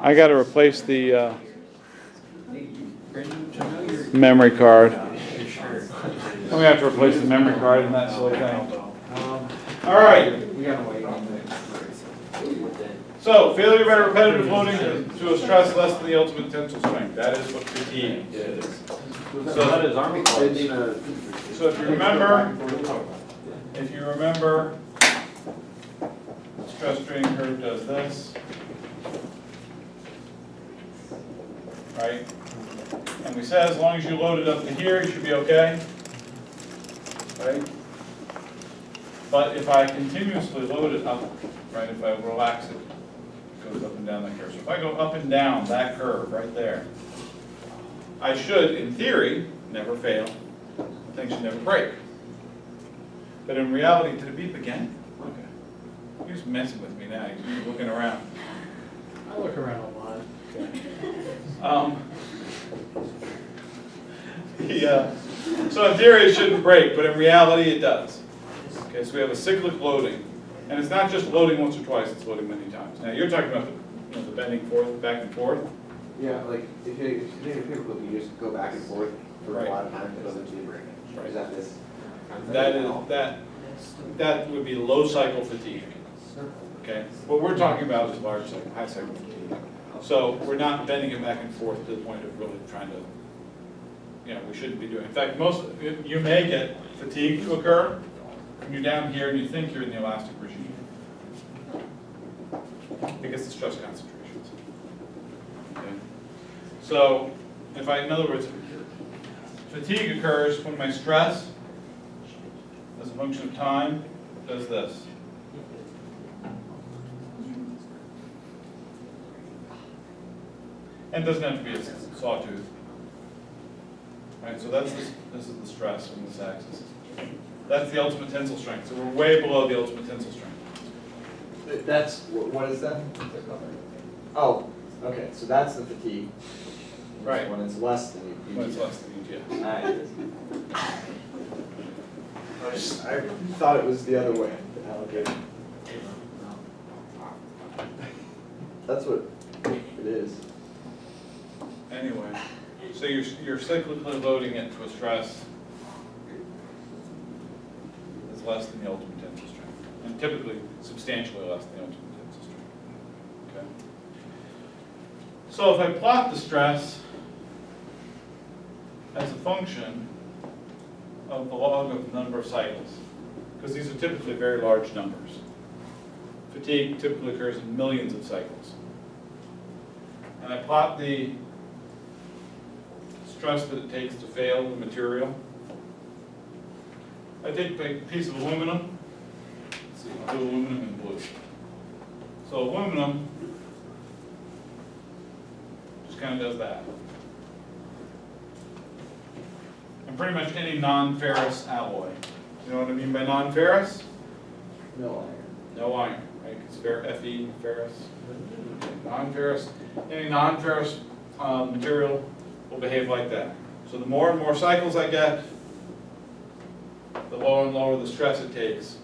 I got to replace the memory card. I'm going to have to replace the memory card and that sort of thing. All right. So, failure by repetitive loading to a stress less than the ultimate tensile strength. That is what fatigue is. So that is Army card. So if you remember, stress strain curve does this, right? And we said as long as you load it up to here, you should be okay, right? But if I continuously load it up, right, if I relax it, it goes up and down that curve. So if I go up and down that curve right there, I should, in theory, never fail. Things should never break. But in reality, did it beep again? Okay. You're just messing with me now. You're looking around. I look around a lot. Okay. So in theory, it shouldn't break, but in reality, it does. Okay, so we have a cyclic loading. And it's not just loading once or twice, it's loading many times. Now, you're talking about the bending forth, back and forth. Yeah, like if you take a paper clip, you just go back and forth for Right. a lot of time until eventually break it. Right. Is that this? That would be low cycle fatigue. Okay, what we're talking about is large cycle, high cycle fatigue. So we're not bending it back and forth to the point of really trying to, we shouldn't be doing. In fact, you may get fatigue to occur when you're down here and you think you're in the elastic regime because the stress concentrations. Okay. So in other words, fatigue occurs when my stress, as a function of time, does this. And it doesn't have to be a sawtooth. Right, so this is the stress on this axis. That's the ultimate tensile strength. So we're way below the ultimate tensile strength. That's, what is that? Oh, okay, so that's the fatigue. Right. When it's less than you. When it's less than UTS. I thought it was the other way. Okay. That's what it is. Anyway, so you're cyclically loading it to a stress that's less than the ultimate tensile strength, and typically substantially less than the ultimate tensile strength. Okay. So if I plot the stress as a function of the log of the number of cycles, because these are typically very large numbers. Fatigue typically occurs in millions of cycles. And I plot the stress that it takes to fail the material. I take a piece of aluminum. Let's see, I'll do aluminum in blue. So aluminum just kind of does that. And pretty much any non-ferrous alloy. You know what I mean by non-ferrous? No iron. No iron, right? It's Fe, ferrous. Non-ferrous. Any non-ferrous material will behave like that. So the more and more cycles I get, the lower and lower the stress it takes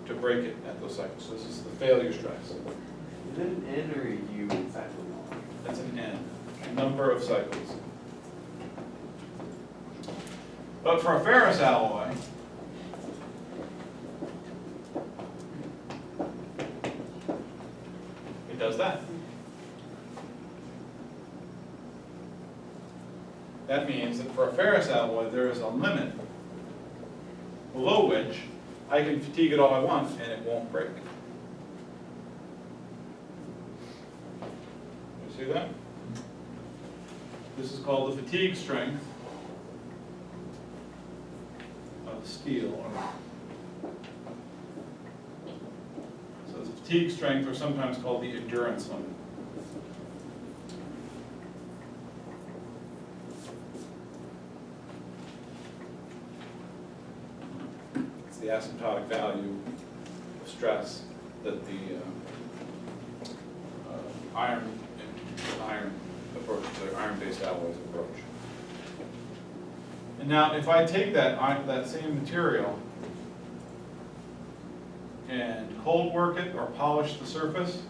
to break it at those cycles. So this is the failure stress. Is it an N or a U cycle? That's an N, number of cycles. But for a ferrous alloy, it does that. That means that for a ferrous alloy, there is a limit below which I can fatigue it all I want and it won't break. You see that? This is called the fatigue strength of steel. So it's fatigue strength, or sometimes called the endurance limit. It's the asymptotic value of stress that the iron approach, the iron-based alloys approach. And now, if I take that same material and cold work it or polish the surface,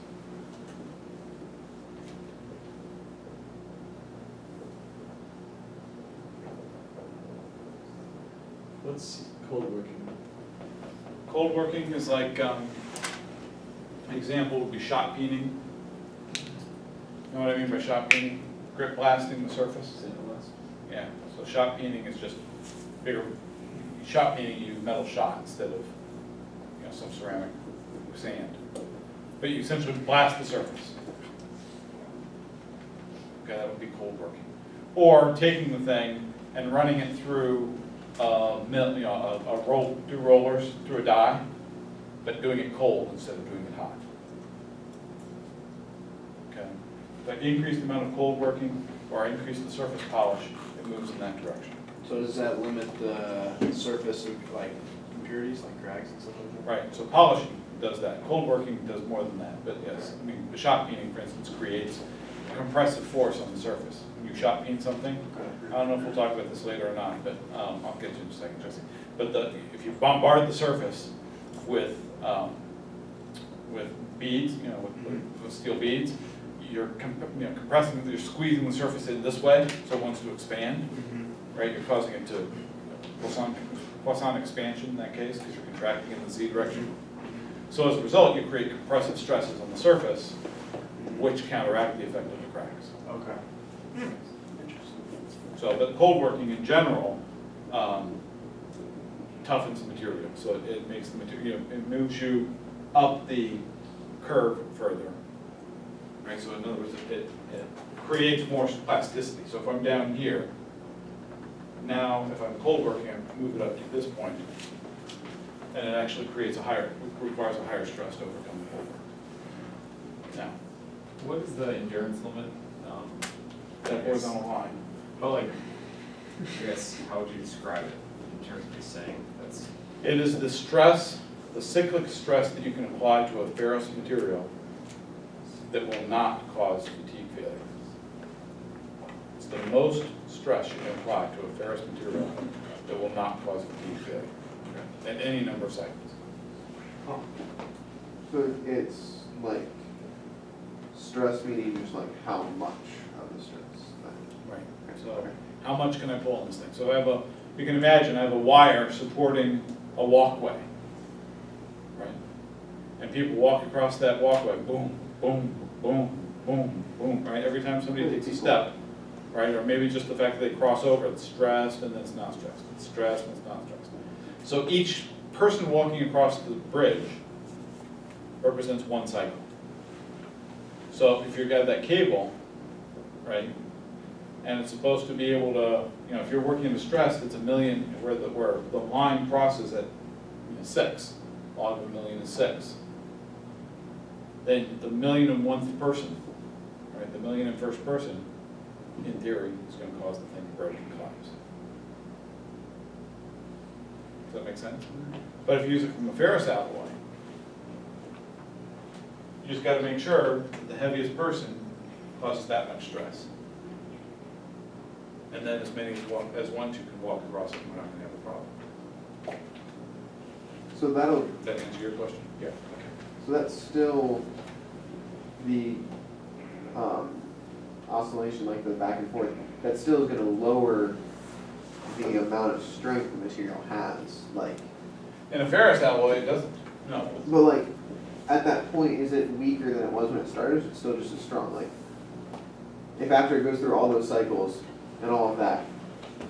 What's cold working? Cold working is like, an example would be shot peening. You know what I mean by shot peening? Grip blasting the surface. Yeah, so shot peening is just bigger, shot peening, you use metal shot instead of, some ceramic sand. But you essentially blast the surface. Okay, that would be cold working. Or taking the thing and running it through a roll, through rollers, through a die, but doing it cold instead of doing it hot. Okay, but increase the amount of cold working or increase the surface polish, it moves in that direction. So does that limit the surface of like impurities, like cracks and stuff like that? Right, so polishing does that. Cold working does more than that, but yes, I mean, the shot peening, for instance, creates a compressive force on the surface. When you shot peen something, I don't know if we'll talk about this later or not, but I'll get to it in a second, Jesse. But if you bombard the surface with beads, with steel beads, you're compressing, you're squeezing the surface in this way, so it wants to expand, right? You're causing it to Poisson expansion in that case, because you're contracting in the Z direction. So as a result, you create compressive stresses on the surface, which counteract the effect of the cracks. Okay. So, but cold working in general toughens the material, so it makes the material, it moves you up the curve further. Right, so in other words, it creates more plasticity. So if I'm down here, now if I'm cold working, I move it up to this point, and it actually creates requires a higher stress to overcome the cold work. Now, What is the endurance limit? that horizontal line. But like, I guess, how would you describe it in terms of just saying that's? It is the stress, the cyclic stress that you can apply to a ferrous material that will not cause fatigue failure. It's the most stress you can apply to a ferrous material that will not cause fatigue failure at any number of cycles. So it's like stress meaning just like how much of the stress? Right. So how much can I pull on this thing? So I have you can imagine I have a wire supporting a walkway, right? And people walk across that walkway, boom, boom, boom, boom, boom, right? Every time somebody takes a step, right? Or maybe just the fact that they cross over, it's stressed and then it's not stressed. It's stressed and it's not stressed. So each person walking across the bridge represents one cycle. So if you've got that cable, right, and it's supposed to be able to, if you're working in stress, it's 1 million, where the line crosses at 6, log of 1,000,000 is 6. Then the 1,000,001th person, right, the 1,000,001st person, in theory, is going to cause the thing to break and collapse. Does that make sense? But if you use it from a ferrous alloy, you just got to make sure that the heaviest person causes that much stress. And then as many as one, two can walk across it, and we're not going to have a problem. So that'll, Does that answer your question? Yeah. Okay. so that's still the oscillation, like the back and forth, that still is gonna lower the amount of strength the material has, like. In a ferrous alloy, it doesn't. No. But like, at that point, is it weaker than it was when it started, or is it still just as strong? Like, if after it goes through all those cycles and all of that,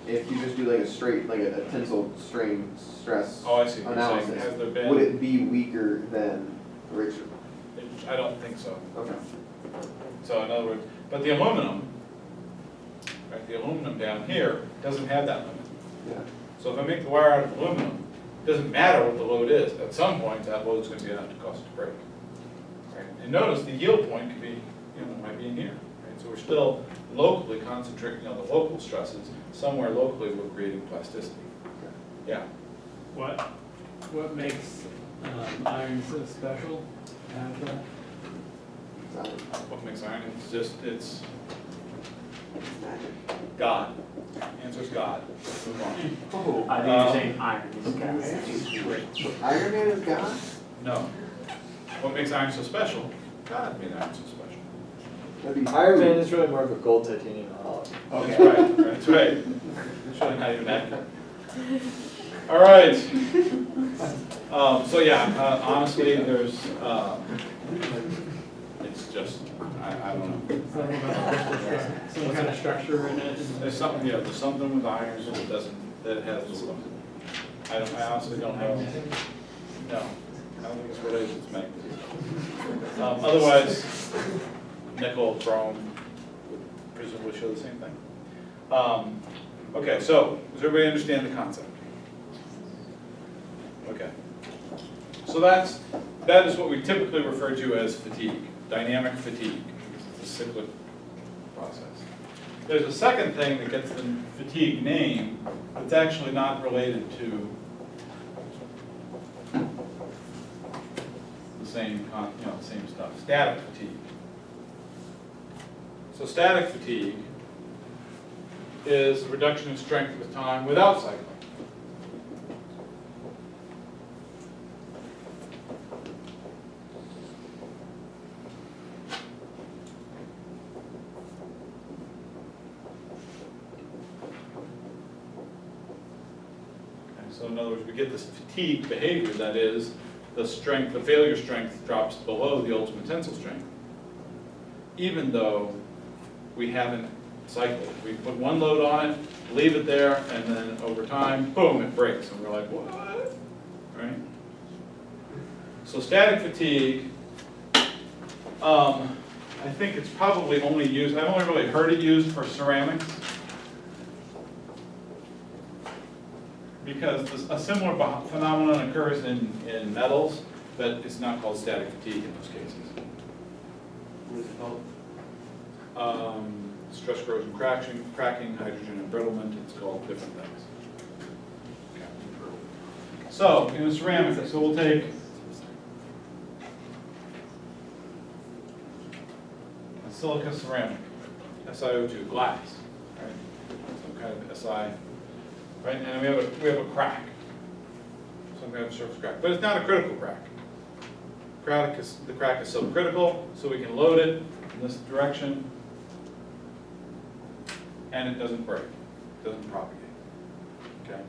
if you just do like a straight, like a tensile strain stress Oh, I see what you're saying. Has there analysis, been? would it be weaker than original? I don't think so. Okay. So in other words, but the aluminum, right, the aluminum down here doesn't have that limit. Yeah. So if I make the wire out of aluminum, it doesn't matter what the load is. At some point, that load is going to be enough to cause it to break. Right? And notice the yield point could be, might be in here. Right? So we're still locally concentrating on the local stresses. Somewhere locally, we're creating plasticity. Yeah. What makes iron so special? Have that? What makes iron? It's Magic. God. Answer's God. Let's move on. Oh, I think you're saying iron is gas. Great. Iron Man is God? No. What makes iron so special? God made iron so special. That'd be Iron Man is really more of a gold, titanium, and all. That's right. That's right. It's really not even accurate. All right. So yeah, honestly, there's, it's just, I don't know. Something about some kind of structure in it. There's something, yeah, there's something with irons that doesn't, that has this look. I honestly don't know. No, I don't think it's related to magnesium. Otherwise, nickel, chrome would presumably show the same thing. Okay, so does everybody understand the concept? Okay. So that is what we typically refer to as fatigue, dynamic fatigue. It's a cyclic process. There's a second thing that gets the fatigue name that's actually not related to the same, the same stuff. Static fatigue. So static fatigue is a reduction in strength with time without cycling. So in other words, we get this fatigue behavior, that is, the strength, the failure strength drops below the ultimate tensile strength, even though we haven't cycled. We put one load on it, leave it there, and then over time, boom, it breaks, and we're like, what? Right? So static fatigue, I think it's probably only used, I've only really heard it used for ceramics, because a similar phenomenon occurs in metals, but it's not called static fatigue in those cases. What is it called? Stress corrosion cracking, hydrogen embrittlement, it's called different things. Okay. So, in a ceramic, so we'll take a silica ceramic, SiO2, glass, right? Some kind of Si. Right, and we have a crack, some kind of surface crack, but it's not a critical crack. The crack is subcritical, so we can load it in this direction, and it doesn't break, it doesn't propagate. Okay.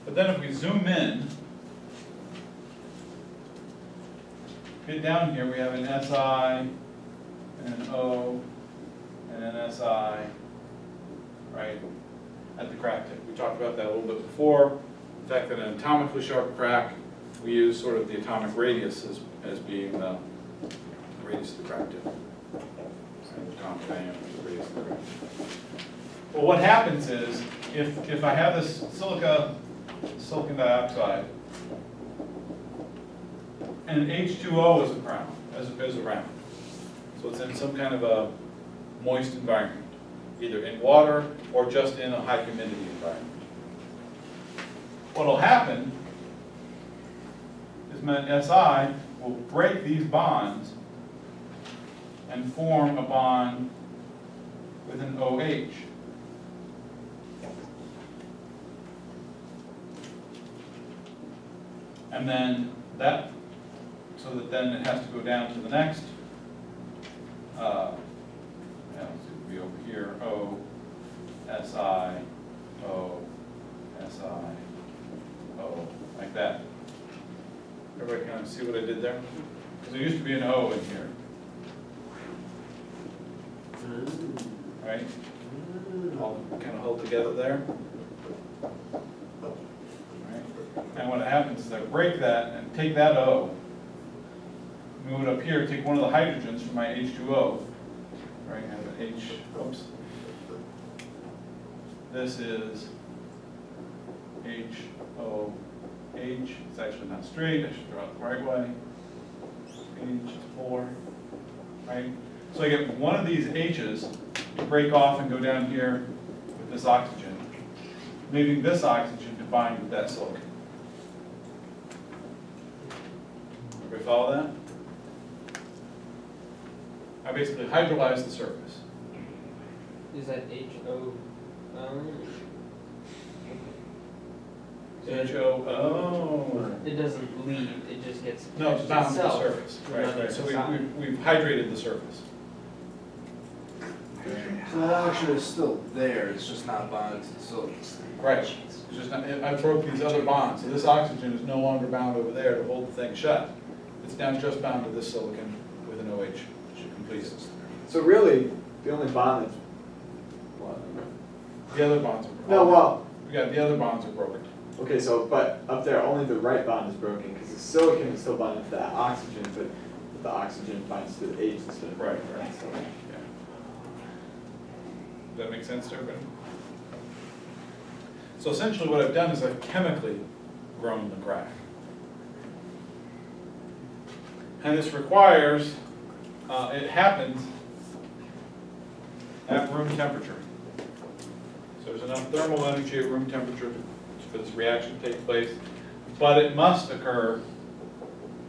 But then if we zoom in, get down here, we have an Si, and an O, and an Si, right? At the crack tip. We talked about that a little bit before. The fact that an atomically sharp crack, we use sort of the atomic radius as being the radius of the crack tip. And the atomic diameter is the radius of the crack tip. Well, what happens is, if I have this silicon dioxide, and H2O is around, so it's in some kind of a moist environment, either in water or just in a high humidity environment. What'll happen is my Si will break these bonds and form a bond with an OH. And then so that then it has to go down to the next, be over here, O, Si, O, Si, O, like that. Everybody kind of see what I did there? Because there used to be an O in here, right? All kind of held together there. Right? And what happens is I break that and take that O, move it up here, take one of the hydrogens from my H2O, right, I have an H, oops. This is HOH, it's actually not straight, I should draw it the right way. H4, right? So I get one of these H's, break off and go down here with this oxygen, leaving this oxygen to bind with that silicon. Everybody follow that? I basically hydrolyze the surface. Is that H-O? H-O-O. It doesn't leave, it just gets No, it's bound to the itself. surface. Right, right. So It's bound. we've hydrated the surface. So that oxygen is still there, it's just not bonded to the silicon. Right, it's just not, I broke these other bonds, so this oxygen is no longer bound over there to hold the thing shut. It's now just bound to this silicon with an OH, which completes it. So really, the only bond that's, what? The other bonds are. No, well, Yeah, the other bonds are broken. okay, so, but up there, only the right bond is broken, because the silicon is still bonded to that oxygen, but the oxygen binds to the H instead of. Right. So, Yeah. Does that make sense to everybody? So essentially what I've done is I've chemically grown the crack. And this requires, it happens at room temperature. So there's enough thermal energy at room temperature for this reaction to take place, but it must occur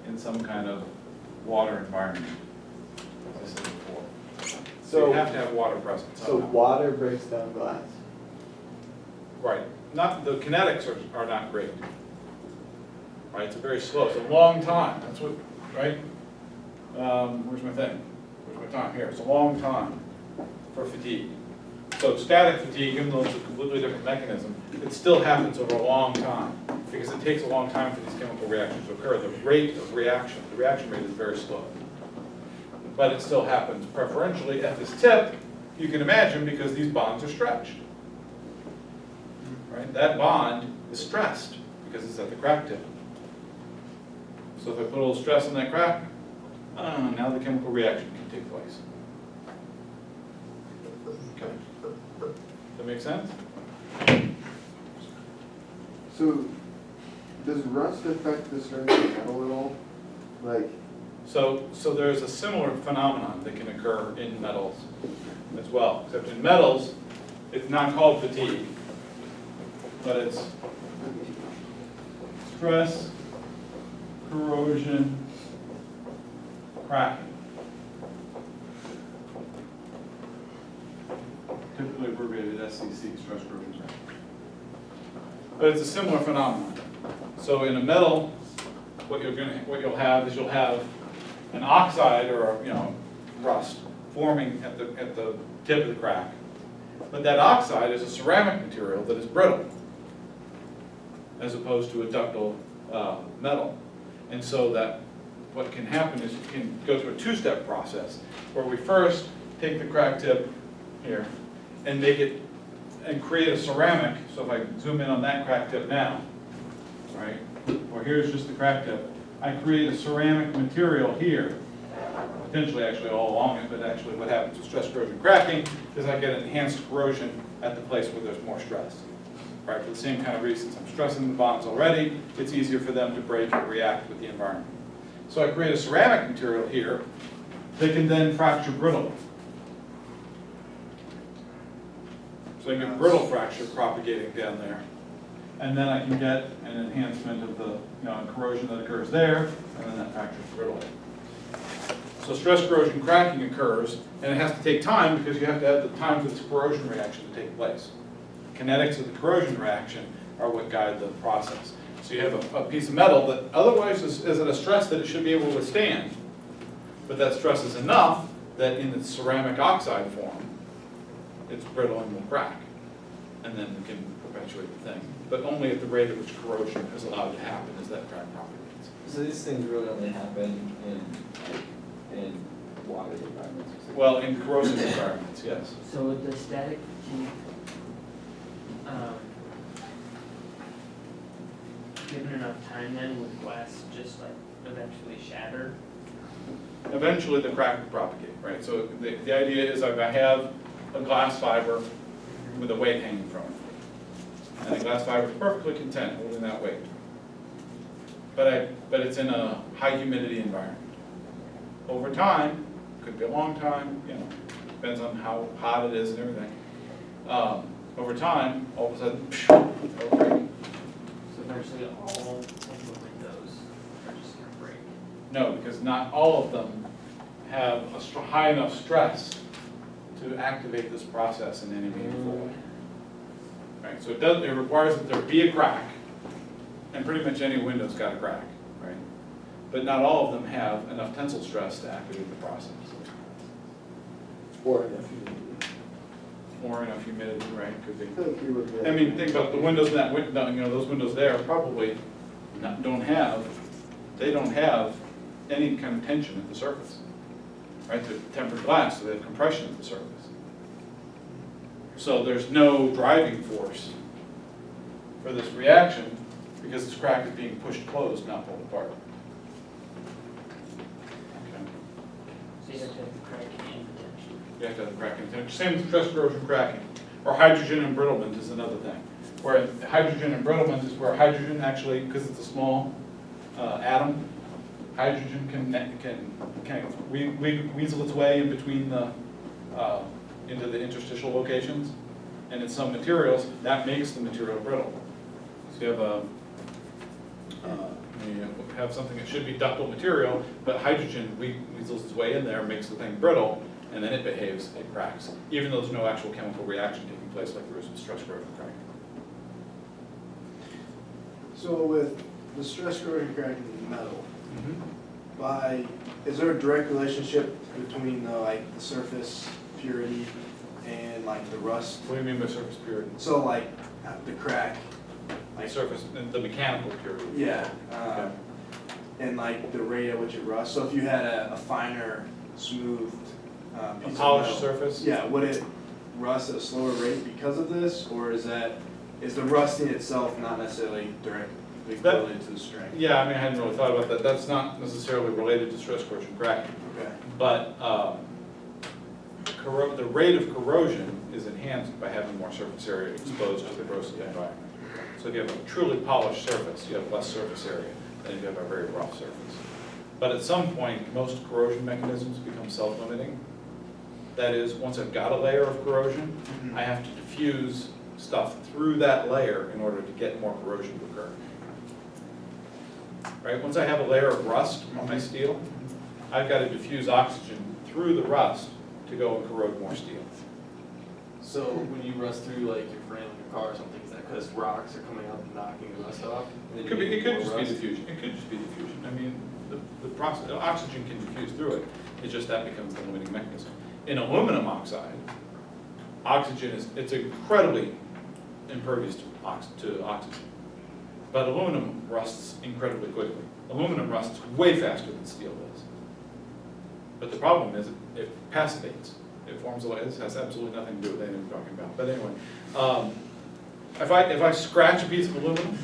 in some kind of water environment, as I said before. So you have to have water present so somehow. water breaks down glass. Right, not, the kinetics are not great. Right, it's a very slow, it's a long time, that's what, right? Where's my thing? Where's my time? Here, it's a long time for fatigue. So static fatigue, even though it's a completely different mechanism, it still happens over a long time, because it takes a long time for these chemical reactions to occur. The rate of reaction, the reaction rate is very slow. But it still happens preferentially at this tip, you can imagine, because these bonds are stretched. Right? That bond is stressed because it's at the crack tip. So if I put a little stress on that crack, now the chemical reaction can take place. Okay. Does that make sense? So, does rust affect the strength of metal at all? Like, So there's a similar phenomenon that can occur in metals as well, except in metals, it's not called fatigue, but it's stress, corrosion, cracking. Typically abbreviated SCC, stress, corrosion, cracking. But it's a similar phenomenon. So in a metal, what you'll have is you'll have an oxide or a, rust forming at the tip of the crack. But that oxide is a ceramic material that is brittle, as opposed to a ductile metal. And so that what can happen is you can go through a two-step process where we first take the crack tip here and make it and create a ceramic. So if I zoom in on that crack tip now, right, or here's just the crack tip, I create a ceramic material here, potentially actually all along it, but actually what happens with stress corrosion cracking is I get enhanced corrosion at the place where there's more stress. Right, for the same kind of reasons. I'm stressing the bonds already, it's easier for them to break and react with the environment. So I create a ceramic material here that can then fracture brittle. So I get brittle fracture propagating down there. And then I can get an enhancement of the corrosion that occurs there, and then that fractures brittle. So stress corrosion cracking occurs, and it has to take time because you have to have the time for this corrosion reaction to take place. Kinetics of the corrosion reaction are what guide the process. So you have a piece of metal that otherwise is at a stress that it should be able to withstand, but that stress is enough that in its ceramic oxide form, it's brittle and will crack, and then we can perpetuate the thing, but only at the rate at which corrosion is allowed to happen as that crack propagates. So these things really only happen in water environments? Well, in corrosive environments, yes. So with the static fatigue, given enough time then, would glass just like eventually shatter? Eventually the crack will propagate, right? So the idea is I have a glass fiber with a weight hanging from it. And the glass fiber is perfectly content holding that weight. But it's in a high humidity environment. Over time, could be a long time, depends on how hot it is and everything. Over time, all of a sudden, it'll break. So eventually all of the windows are just gonna break. No, because not all of them have a high enough stress to activate this process in any meaningful way. Right, so it requires that there be a crack, and pretty much any window's got a crack, right? But not all of them have enough tensile stress to activate the process. Or enough humidity. or enough humidity, right, could be. I feel like we would. I mean, think about the windows in that window, you know, those windows there probably don't have any kind of tension at the surface, right? They're tempered glass, so they have compression at the surface. So there's no driving force for this reaction because this crack is being pushed closed, not pulled apart. Okay. So you have to have the crack and potential. You have to have cracking tension. Same with stress corrosion cracking. Or hydrogen embrittlement is another thing. Where hydrogen embrittlement is where hydrogen actually, because it's a small atom, hydrogen can weasel its way in between the, into the interstitial locations. And in some materials, that makes the material brittle. So you have something that should be ductile material, but hydrogen weasels its way in there, makes the thing brittle, and then it behaves, it cracks, even though there's no actual chemical reaction taking place like there is with stress corrosion cracking. So with the stress corrosion cracking in metal, is there a direct relationship between the surface purity and like the rust? What do you mean by surface purity? So like the crack, Like surface, the mechanical purity. yeah, Okay. and like the rate at which it rusts. So if you had a finer, smooth A piece of polished metal, surface? yeah, would it rust at a slower rate because of this, or is the rusting itself not necessarily directly related to the strength? Yeah, I mean, I hadn't really thought about that. That's not necessarily related to stress corrosion cracking. Okay. But the rate of corrosion is enhanced by having more surface area exposed to the corrosive environment. So if you have a truly polished surface, you have less surface area than if you have a very rough surface. But at some point, most corrosion mechanisms become self-limiting. That is, once I've got a layer of corrosion, I have to diffuse stuff through that layer in order to get more corrosion to occur. Right? Once I have a layer of rust on my steel, I've got to diffuse oxygen through the rust to go and corrode more steel. So when you rust through like your frame of your car or something, is that because rocks are coming up and knocking the rust off? And then It could you be, get it could more just be rust? diffusion. It could just be diffusion. I mean, the process, oxygen can diffuse through it. It's just that becomes the limiting mechanism. In aluminum oxide, oxygen it's incredibly impervious to oxygen. But aluminum rusts incredibly quickly. Aluminum rusts way faster than steel does. But the problem is it passivates. It forms a layer. This has absolutely nothing to do with anything we're talking about. But anyway, if I scratch a piece of aluminum,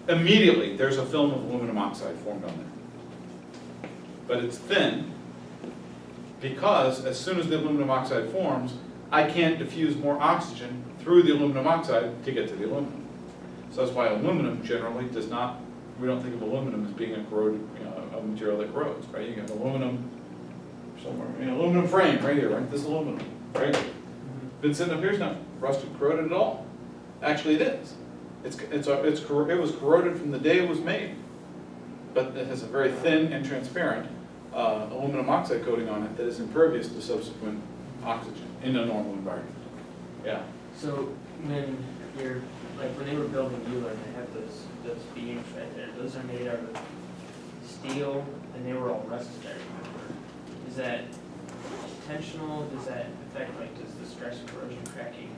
immediately there's a film of aluminum oxide formed on there. But it's thin because as soon as the aluminum oxide forms, I can't diffuse more oxygen through the aluminum oxide to get to the aluminum. So that's why aluminum generally does not, we don't think of aluminum as being a corroded, a material that corrodes, right? You have aluminum somewhere, aluminum frame right here, right? This is aluminum, right? Been sitting up here, it's not rusted, corroded at all. Actually, it is. It was corroded from the day it was made, but it has a very thin and transparent aluminum oxide coating on it that is impervious to subsequent oxygen in a normal environment. Yeah. So when you're, like when they were building Euler, they have those beams right there, those are made out of steel and they were all rusted, I remember. Is that intentional? Does that affect, like, does the stress corrosion cracking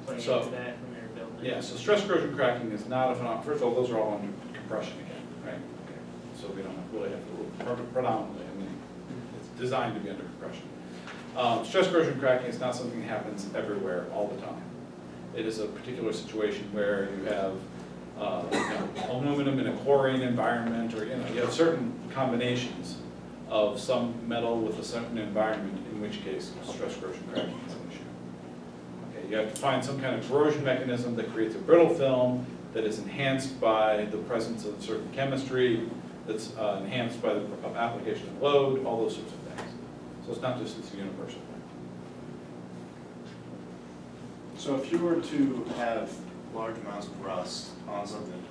play into So- that when they're building? Yeah, so stress corrosion cracking is not a phenomenon. First of all, those are all under compression again, right? So we don't really have to predominantly, I mean, it's designed to be under compression. Stress corrosion cracking is not something that happens everywhere all the time. It is a particular situation where you have aluminum in a chlorine environment, or you have certain combinations of some metal with a certain environment, in which case stress corrosion cracking is an issue. Okay, you have to find some kind of corrosion mechanism that creates a brittle film that is enhanced by the presence of certain chemistry, that's enhanced by the application of load, all those sorts of things. So it's not just this universal thing. So if you were to have large amounts of rust on something,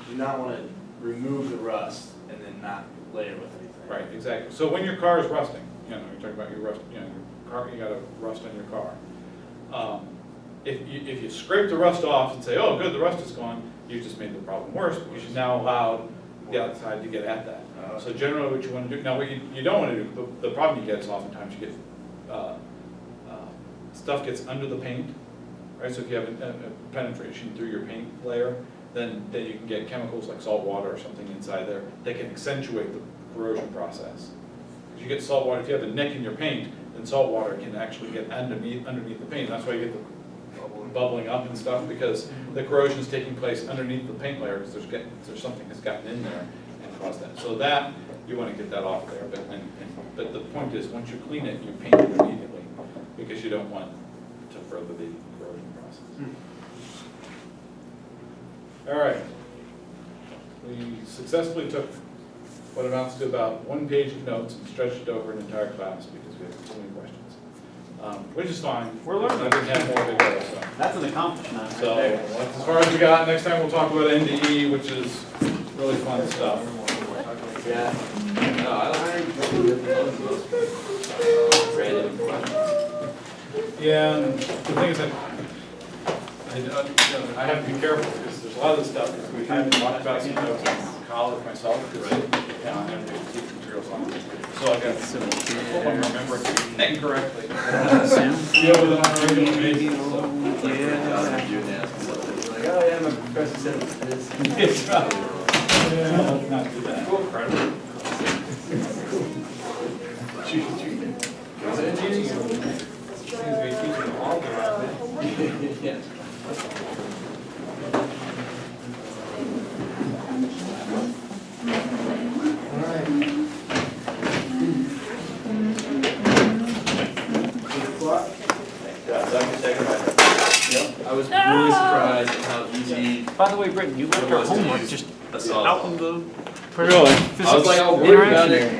you do not want to remove the rust and then not layer with anything. Right, exactly. So when your car is rusting, you're talking about your rust, your car, you got a rust on your car. If you scrape the rust off and say, oh, good, the rust is gone, you just made the problem worse because you now allowed the outside to get at that. So generally what you want to do, now what you don't want to do, the problem you get is oftentimes you get stuff gets under the paint, right? So if you have a penetration through your paint layer, then you can get chemicals like salt water or something inside there that can accentuate the corrosion process. Because you get salt water, if you have a nick in your paint, then salt water can actually get underneath the paint. That's why you get the bubbling up and stuff, because the corrosion is taking place underneath the paint layer, because there's something that's gotten in there and caused that. So that, you want to get that off there, but the point is, once you clean it, you paint it immediately, because you don't want to further the corrosion process. All right. We successfully took what amounts to about 1 page of notes and stretched it over an entire class because we had so many questions. Which is fine. We're learning. I didn't have more to go, so. That's an accomplishment right So, there. that's as far as we got. Next time we'll talk about NDE, which is really fun stuff. Yeah. No, I like random questions. Yeah, and the thing is that I have to be careful because there's a lot of this stuff that we haven't talked about since I was in college myself. Because I'm going to teach materials on it. So I got to remember everything correctly. Deal with it on a regular basis. Like, oh yeah, my professor said this. Yeah, let's not do that. Yeah. I was really surprised at how easy By the way, Britton, you left it our was to homework use just a saw. out in the Really? I was like, oh, we're interaction done area. it.